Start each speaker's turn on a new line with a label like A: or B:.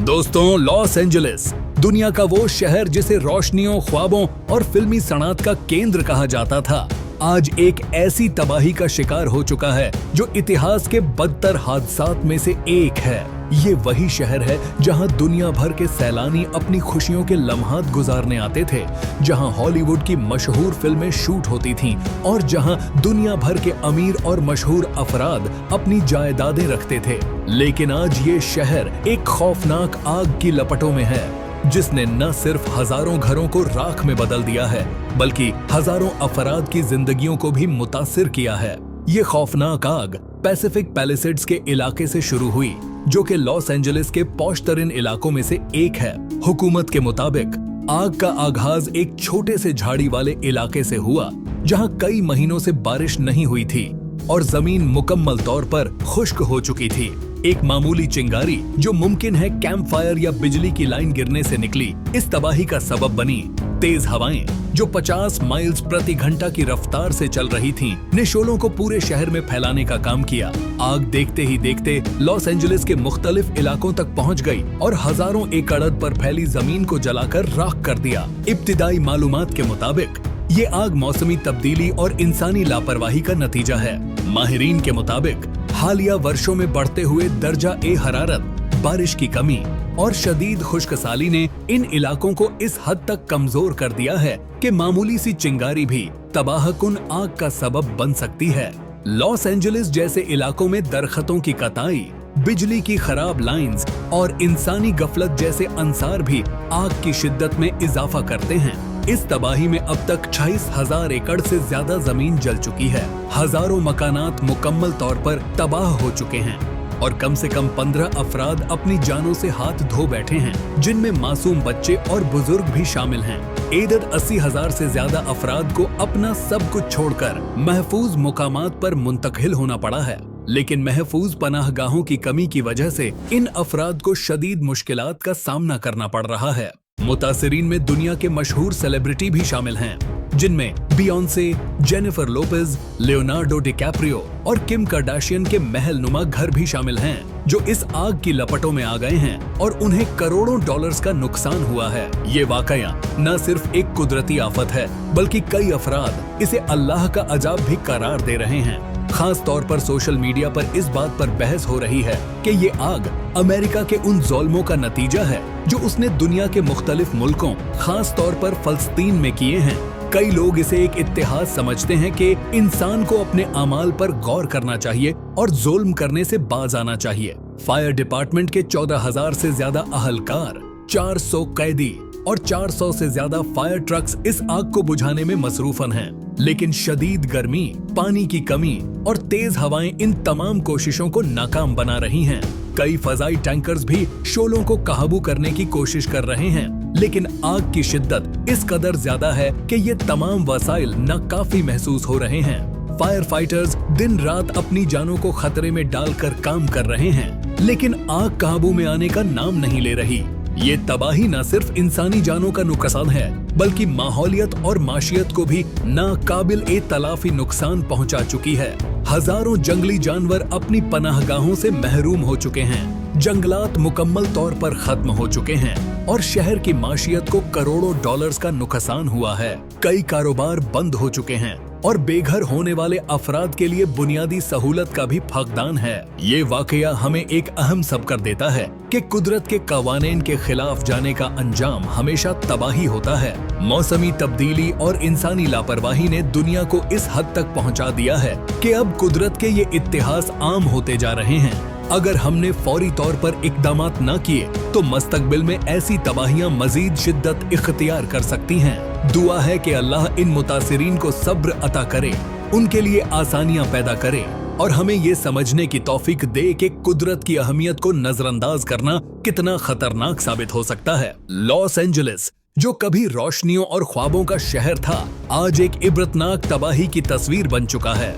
A: दोस्तों, Los Angeles दुनिया का वो शहर जिसे रोशनियों, ख्वाबों और फिल्मी सनात का केंद्र कहा जाता था, आज एक ऐसी तबाही का शिकार हो चुका है जो इतिहास के बदतर हादसात में से एक है। ये वही शहर है जहां दुनिया भर के सैलानी अपनी खुशियों के लम्हात गुजारने आते थे, जहां हॉलीवुड की मशहूर फिल्में शूट होती थीं और जहां दुनिया भर के अमीर और मशहूर अफराद अपनी जायदादें रखते थे। लेकिन आज ये शहर एक खौफनाक आग की लपटों में है, जिसने न सिर्फ हजारों घरों को राख में बदल दिया है, बल्कि हजारों अफराद की जिंदगियों को भी मुतासिर किया है। ये खौफनाक आग पैसिफिक पैलिसेड्स के इलाके से शुरू हुई, जो कि लॉस एंजलिस के पॉश तरीन इलाकों में से एक है। हुकूमत के मुताबिक आग का आगाज एक छोटे से झाड़ी वाले इलाके से हुआ, जहां कई महीनों से बारिश नहीं हुई थी और जमीन मुकम्मल तौर पर खुश्क हो चुकी थी। एक मामूली चिंगारी जो मुमकिन है कैंप फायर या बिजली की लाइन गिरने से निकली, इस तबाही का सबब बनी। तेज हवाएं जो 50 माइल्स प्रति घंटा की रफ्तार से चल रही थीं, ने शोलों को पूरे शहर में फैलाने का काम किया। आग देखते ही देखते लॉस एंजलिस के मुख्तलिफ इलाकों तक पहुंच गई और हजारों एकड़ पर फैली जमीन को जलाकर राख कर दिया। इब्तिदाई मालूमात के मुताबिक ये आग मौसमी तब्दीली और इंसानी लापरवाही का नतीजा है। माहिरीन के मुताबिक हालिया वर्षों में बढ़ते हुए दर्जा ए हरारत, बारिश की कमी और शदीद खुश्कसाली ने इन इलाकों को इस हद तक कमजोर कर दिया है कि मामूली सी चिंगारी भी तबाहकुन आग का सबब बन सकती है। लॉस एंजलिस जैसे इलाकों में दरख्तों की कटाई, बिजली की खराब लाइंस और इंसानी गफलत जैसे अंसार भी आग की शिद्दत में इजाफा करते हैं। इस तबाही में अब तक 26,000 एकड़ से ज्यादा जमीन जल चुकी है। हजारों मकानात मुकम्मल तौर पर तबाह हो चुके हैं और कम से कम 15 अफराद अपनी जानों से हाथ धो बैठे हैं, जिनमें मासूम बच्चे और बुजुर्ग भी शामिल हैं। एदद 80,000 से ज्यादा अफराद को अपना सब कुछ छोड़कर महफूज मुकामात पर मुंतकिल होना पड़ा है। लेकिन महफूज पनाहगाहों की कमी की वजह से इन अफराद को शदीद मुश्किलात का सामना करना पड़ रहा है। मुतासिरीन में दुनिया के मशहूर सेलिब्रिटी भी शामिल हैं, जिनमें बियोंसे, जेनिफर लोपेज, लियोनार्डो डिकैप्रियो और किम कार्दाशियन के महल नुमा घर भी शामिल हैं, जो इस आग की लपटों में आ गए हैं और उन्हें करोड़ों डॉलर्स का नुकसान हुआ है। ये वाकया न सिर्फ एक कुदरती आफत है, बल्कि कई अफराद इसे अल्लाह का अजाब भी करार दे रहे हैं। खास तौर पर सोशल मीडिया पर इस बात पर बहस हो रही है कि ये आग अमेरिका के उन ज़ुल्मों का नतीजा है जो उसने दुनिया के मुख्तलिफ मुल्कों, खास तौर पर फलस्तीन में किए हैं। कई लोग इसे एक इत्तेहाद समझते हैं कि इंसान को अपने अमाल पर गौर करना चाहिए और जुल्म करने से बाज आना चाहिए। फायर डिपार्टमेंट के 14,000 से ज्यादा अहलकार, 400 कैदी और 400 से ज्यादा फायर ट्रक्स इस आग को बुझाने में मसरूफन हैं। लेकिन शदीद गर्मी, पानी की कमी और तेज हवाएं इन तमाम कोशिशों को नाकाम बना रही हैं। कई फजाई टैंकर्स भी शोलों को काबू करने की कोशिश कर रहे हैं, लेकिन आग की शिद्दत इस कदर ज्यादा है कि ये तमाम वसाइल नाकाफी महसूस हो रहे हैं। फायर फाइटर्स दिन रात अपनी जानों को खतरे में डालकर काम कर रहे हैं, लेकिन आग काबू में आने का नाम नहीं ले रही। ये तबाही न सिर्फ इंसानी जानों का नुकसान है, बल्कि माहौलियत और माशियत को भी नाकाबिल ए तलाफी नुकसान पहुंचा चुकी है। हजारों जंगली जानवर अपनी पनाहगाहों से महरूम हो चुके हैं, जंगलात मुकम्मल तौर पर खत्म हो चुके हैं और शहर की माशियत को करोड़ों डॉलर्स का नुकसान हुआ है। कई कारोबार बंद हो चुके हैं और बेघर होने वाले अफराद के लिए बुनियादी सहूलत का भी फकदान है। ये वाकया हमें एक अहम सबक देता है कि कुदरत के कवानीन के खिलाफ जाने का अंजाम हमेशा तबाही होता है। मौसमी तब्दीली और इंसानी लापरवाही ने दुनिया को इस हद तक पहुंचा दिया है कि अब कुदरत के ये इत्तेहास आम होते जा रहे हैं। अगर हमने फौरी तौर पर इक़दामात न किए तो मुस्तक़बिल में ऐसी तबाहियां मजीद शिद्दत इख्तियार कर सकती हैं। दुआ है कि अल्लाह इन मुतासिरीन को सब्र अता करे, उनके लिए आसानियां पैदा करे और हमें ये समझने की तौफीक दे कि कुदरत की अहमियत को नजरअंदाज करना कितना खतरनाक साबित हो सकता है। लॉस एंजलिस, जो कभी रोशनियों और ख्वाबों का शहर था, आज एक इबरतनाक तबाही की तस्वीर बन चुका है।